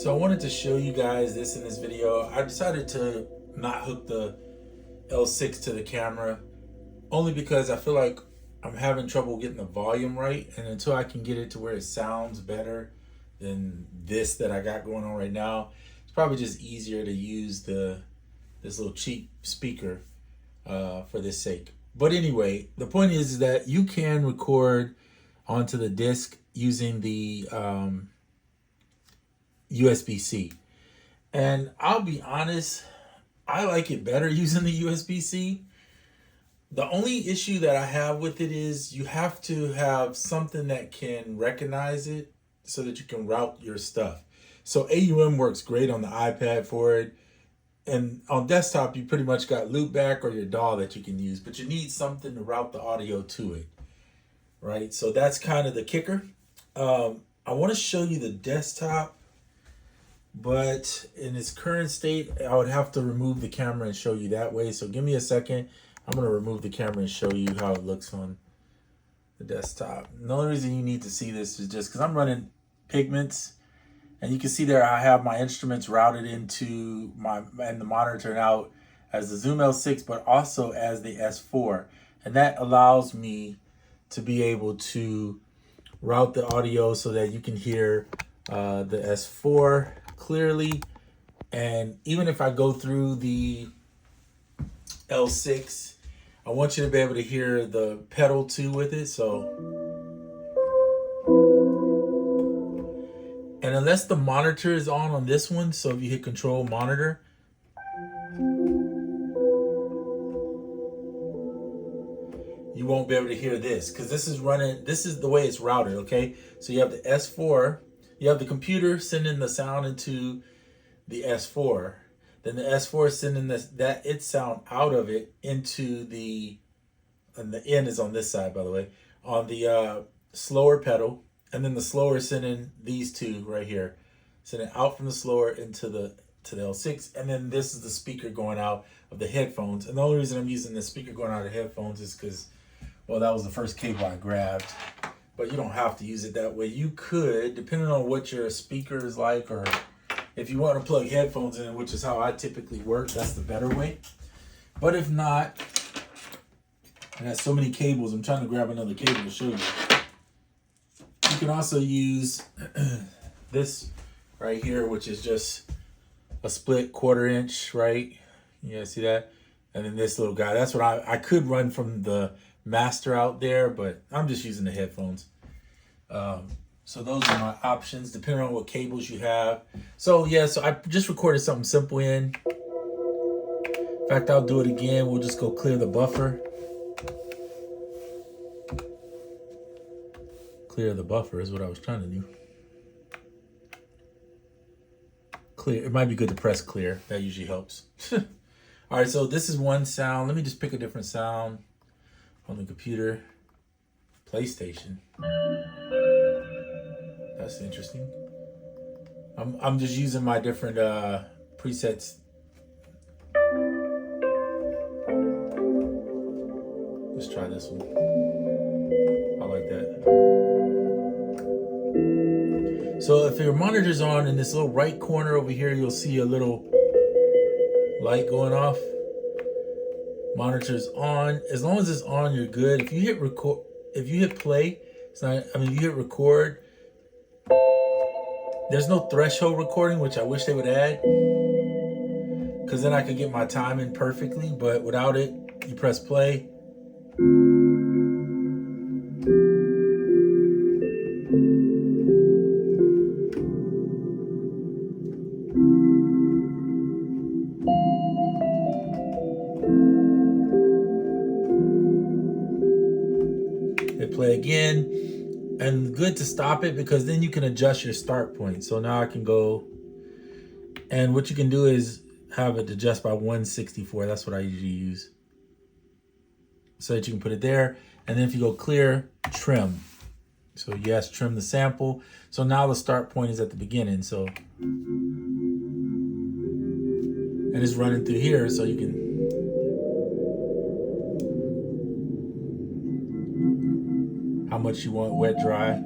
So I wanted to show you guys this in this video. I decided to not hook the L6 to the camera only because I feel like I'm having trouble getting the volume right, and until I can get it to where it sounds better than this that I got going on right now, it's probably just easier to use this little cheap speaker for this sake. But anyway, the point is that you can record onto the disc using the USB-C. And I'll be honest, I like it better using the USB-C. The only issue that I have with it is you have to have something that can recognize it so that you can route your stuff. So AUM works great on the iPad for it. And on desktop, you pretty much got Loopback or your DAW that you can use, but you need something to route the audio to it, right? So that's kind of the kicker. I want to show you the desktop, but in its current state, I would have to remove the camera and show you that way. So give me a second. I'm going to remove the camera and show you how it looks on the desktop. And the only reason you need to see this is just because I'm running Pigments, and you can see there I have my instruments routed into the monitor now as the Zoom L6, but also as the S4. And that allows me to be able to route the audio so that you can hear the S4 clearly. And even if I go through the L6, I want you to be able to hear the pedal too with it. So, and unless the monitor is on this one, so if you hit Control Monitor, you won't be able to hear this because this is running, this is the way it's routed, okay? So you have the S4, you have the computer sending the sound into the S4. Then the S4 is sending its sound out of it into the, and the N is on this side, by the way, on the slower pedal. And then the slower is sending these two right here, sending out from the slower into the L6. And then this is the speaker going out of the headphones. And the only reason I'm using the speaker going out of the headphones is because, well, that was the first cable I grabbed. But you don't have to use it that way. You could, depending on what your speaker is like, or if you want to plug headphones in, which is how I typically work, that's the better way. But if not, I got so many cables, I'm trying to grab another cable to show you. You can also use this right here, which is just a split 1/4 inch, right? You guys see that? And then this little guy, that's what I could run from the master out there, but I'm just using the headphones. So those are my options, depending on what cables you have. So yeah, so I just recorded something simple in. In fact, I'll do it again. We'll just go clear the buffer. Clear the buffer is what I was trying to do. Clear, it might be good to press clear. That usually helps. All right, so this is one sound. Let me just pick a different sound on the computer. PlayStation. That's interesting. I'm just using my different presets. Let's try this one. I like that. So if your monitor's on, in this little right corner over here, you'll see a little light going off. Monitor's on. As long as it's on, you're good. If you hit record, if you hit play, it's not, I mean, you hit record, there's no threshold recording, which I wish they would add, because then I could get my timing perfectly. But without it, you press play. Hit play again. And good to stop it, because then you can adjust your start point. So now I can go, and what you can do is have it adjust by 164. That's what I usually use. So that you can put it there. And then if you go clear, trim. So yes, trim the sample. So now the start point is at the beginning. So, and it's running through here, so you can. How much you want wet, dry.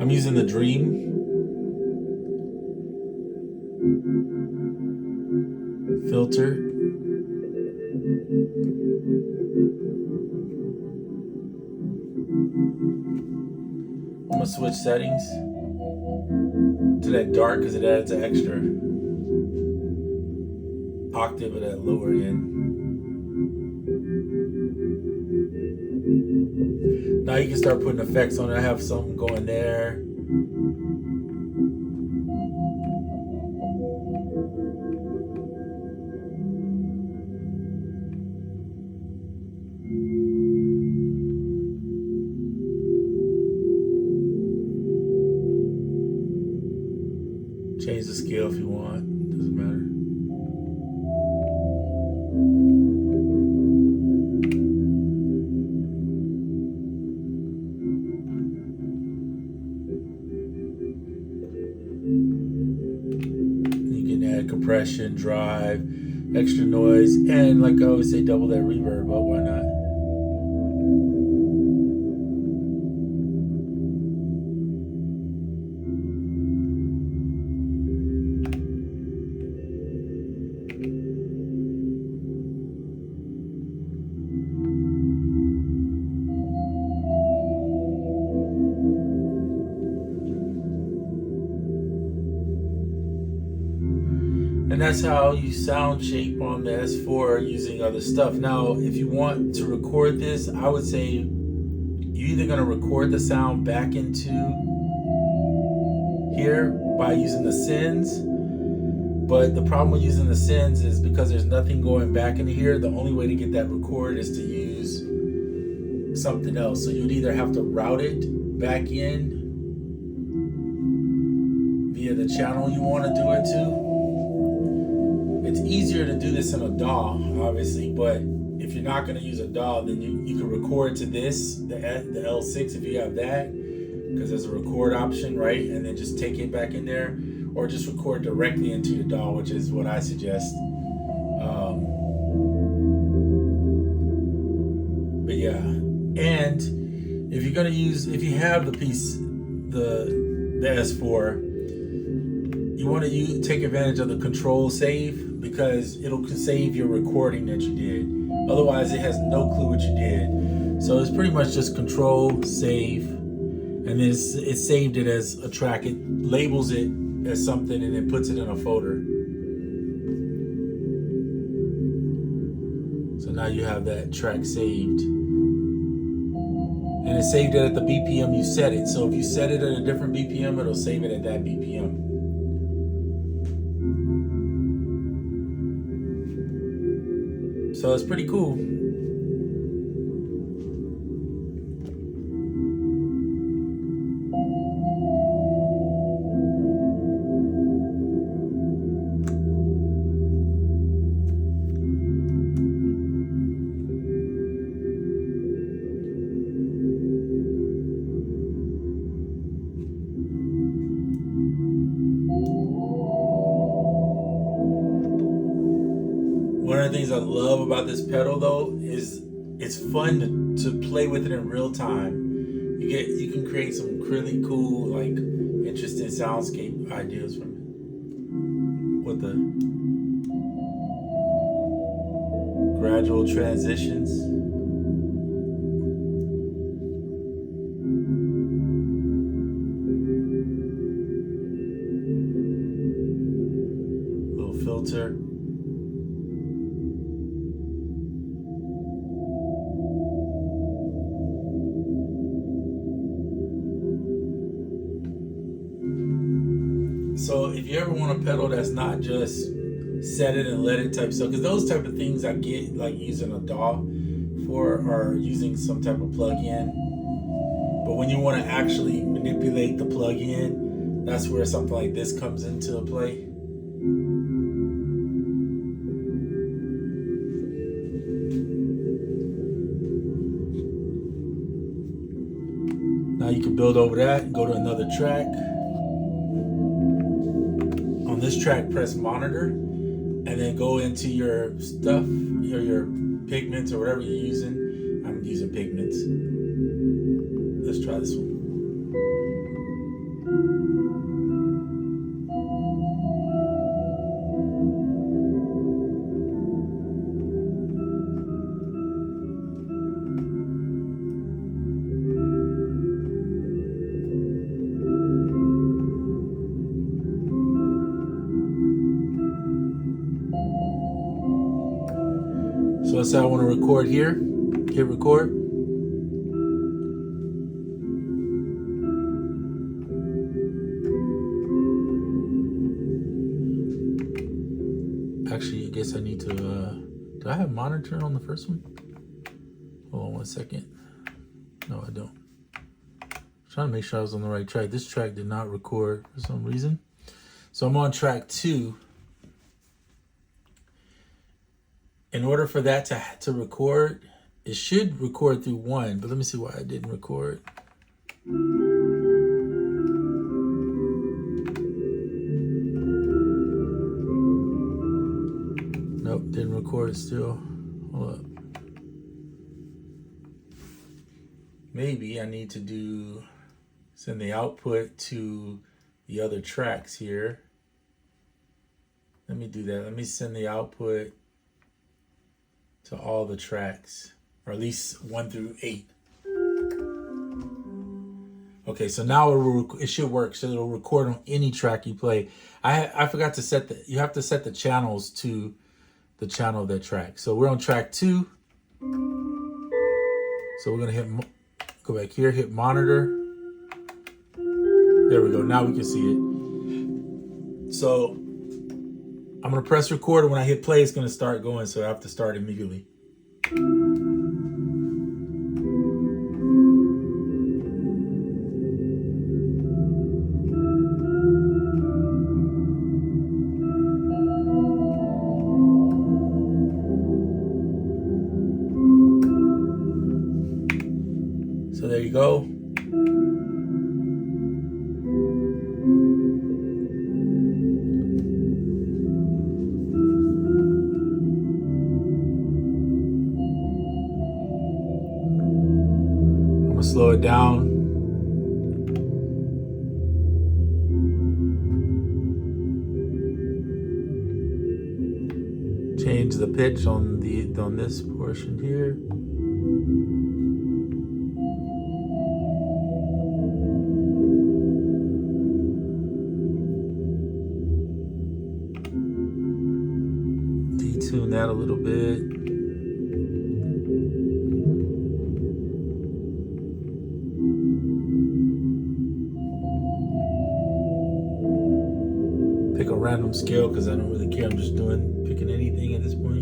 I'm using the Dream filter. I'm gonna switch settings to that dark because it adds an extra octave at that lower end. Now you can start putting effects on it. I have something going there. Change the scale if you want, doesn't matter. You can add compression, drive, extra noise, and like I always say, double that reverb, but why not? And that's how you sound shape on the S4 using other stuff. Now, if you want to record this, I would say you're either going to record the sound back into here by using the sends. But the problem with using the sends is because there's nothing going back into here, the only way to get that record is to use something else. So you'd either have to route it back in via the channel you want to do it to. It's easier to do this in a DAW, obviously, but if you're not going to use a DAW, then you can record to this, the L6 if you have that, because there's a record option, right? And then just take it back in there, or just record directly into your DAW, which is what I suggest. But yeah, and if you're going to use, if you have the piece, the S4, you want to take advantage of the control save, because it'll save your recording that you did. Otherwise, it has no clue what you did. So it's pretty much just control, save, and then it saved it as a track. It labels it as something and then puts it in a folder. So now you have that track saved. And it saved it at the BPM you set it. So if you set it at a different BPM, it'll save it at that BPM. So it's pretty cool. One of the things I love about this pedal though is it's fun to play with it in real time. You can create some really cool, like, interesting soundscape ideas from it. With the gradual transitions. Little filter. So if you ever want a pedal that's not just set it and let it type stuff, because those type of things I get like using a DAW for, or using some type of plug-in. But when you want to actually manipulate the plug-in, that's where something like this comes into play. Now you can build over that and go to another track. On this track, press monitor, and then go into your stuff, your pigments or whatever you're using. I'm using pigments. Let's try this one. let's say I want to record here. Hit record. Actually, I guess I need to, do I have monitor on the first one? Hold on 1 second. No, I don't. I'm trying to make sure I was on the right track. This track did not record for some reason. So I'm on track 2. In order for that to record, it should record through 1, but let me see why it didn't record. Nope, didn't record still. Hold up. Maybe I need to send the output to the other tracks here. Let me do that. Let me send the output to all the tracks, or at least 1 through 8. Okay, so now it should work. So it'll record on any track you play. I forgot to set you have to set the channels to the channel of that track. So we're on track 2. So we're gonna go back here, hit monitor. There we go. Now we can see it. So I'm gonna press record, and when I hit play, it's gonna start going. So I have to start immediately. So there you go. I'm gonna slow it down. Change the pitch on this portion here. Detune that a little bit. Pick a random scale because I don't really care. I'm just picking anything at this point.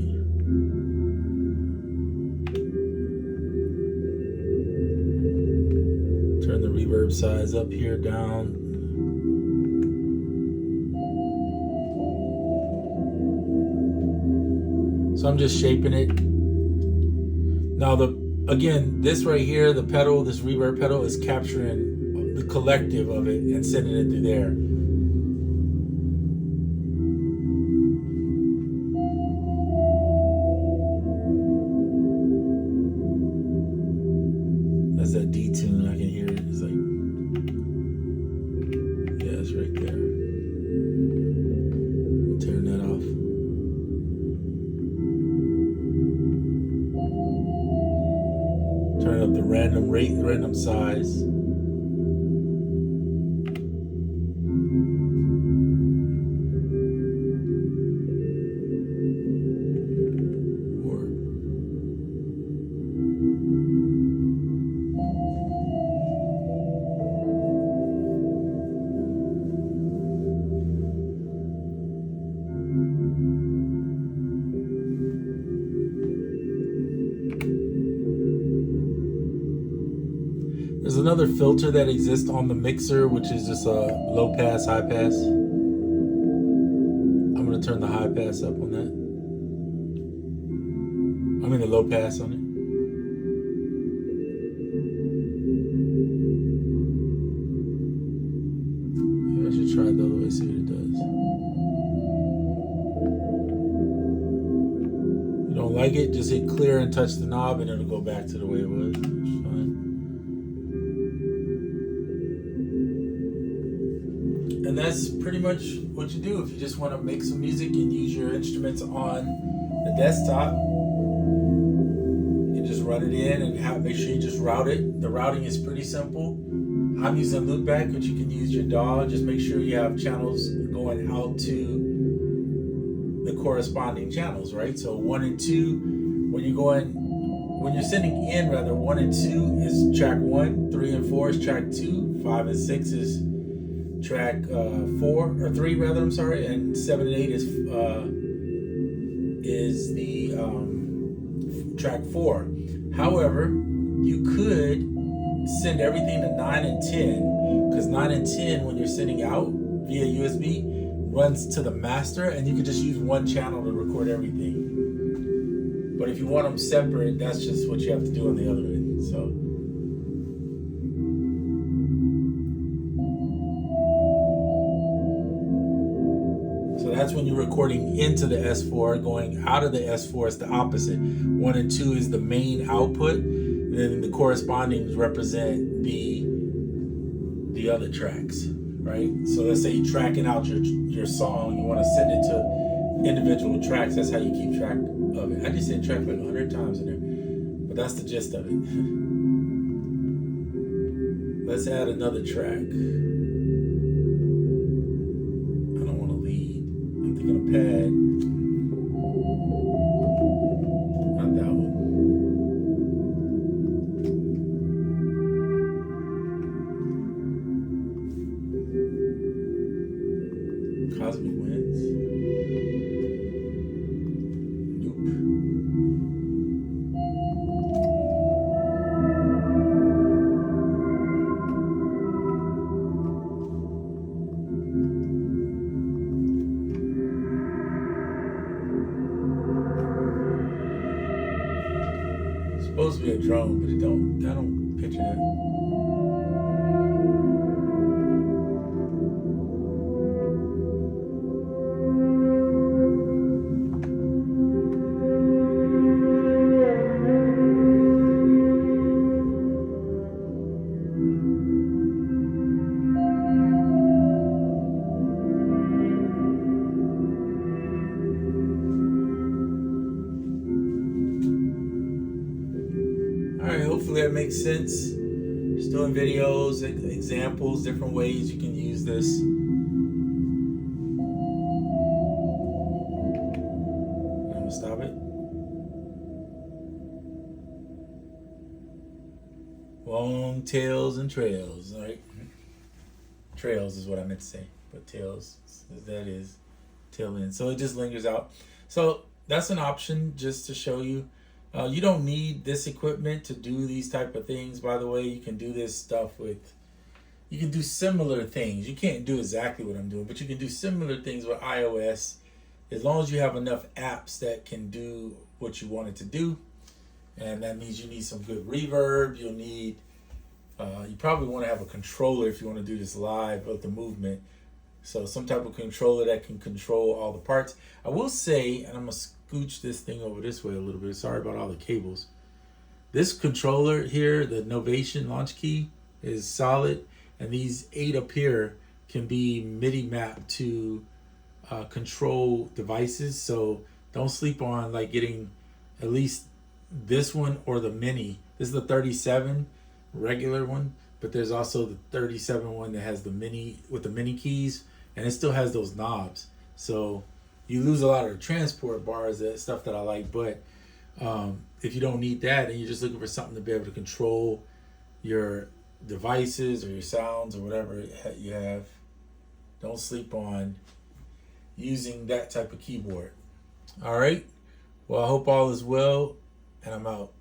Turn the reverb size up here, down. So I'm just shaping it. Now again, this right here, the pedal, this reverb pedal is capturing the collective of it and sending it through there. That's that detune. I can hear it. It's like, yeah, it's right there. I'm tearing that off. Turn up the random rate, random size. There's another filter that exists on the mixer, which is just a low pass, high pass. I'm gonna turn the high pass up on that. I mean the low pass on it. Maybe I should try it the other way, see what it does. You don't like it? Just hit clear and touch the knob and it'll go back to the way it was. It's fine. And that's pretty much what you do if you just want to make some music and use your instruments on the desktop. You can just run it in and make sure you just route it. The routing is pretty simple. I'm using Loopback, but you can use your DAW. Just make sure you have channels going out to the corresponding channels, right? So 1 and 2 when you're sending in, rather, 1 and 2 is track 1, 3 and 4 is track 2, 5 and 6 is track 4 or 3 rather. I'm sorry, and 7 and 8 is the track 4. However, you could send everything to 9 and 10, because 9 and 10, when you're sending out via USB, runs to the master, and you can just use one channel to record everything. But if you want them separate, that's just what you have to do on the other end. So that's when you're recording into the S4. Going out of the S4 is the opposite. 1 and 2 is the main output, and then the corresponding represent the other tracks, right? So let's say you're tracking out your song, you want to send it to individual tracks. That's how you keep track of it. I just said track like 100 times in there, but that's the gist of it. Let's add another track. I don't want to lead. I'm thinking of pad. Not that one. Cosmic Winds. It's supposed to be a drone, but I don't picture that. Alright, hopefully that makes sense. Just doing videos, examples, different ways you can use this. I'm gonna stop it. Long tails and trails, right? Trails is what I meant to say, but tails, that is tail end. So it just lingers out. So that's an option just to show you. You don't need this equipment to do these type of things. By the way, you can do this stuff you can do similar things. You can't do exactly what I'm doing, but you can do similar things with iOS as long as you have enough apps that can do what you want it to do. And that means you need some good reverb. You'll need, you probably want to have a controller if you want to do this live of the movement. So some type of controller that can control all the parts. I will say, and I'm going to scooch this thing over this way a little bit. Sorry about all the cables. This controller here, the Novation launch key, is solid. And these 8 up here can be MIDI mapped to control devices. So don't sleep on like getting at least this one or the mini. This is the 37 regular one, but there's also the 37 one that has the mini with the mini keys, and it still has those knobs. So you lose a lot of the transport bars, that stuff that I like. But if you don't need that and you're just looking for something to be able to control your devices or your sounds or whatever you have, don't sleep on using that type of keyboard. All right. Well, I hope all is well, and I'm out.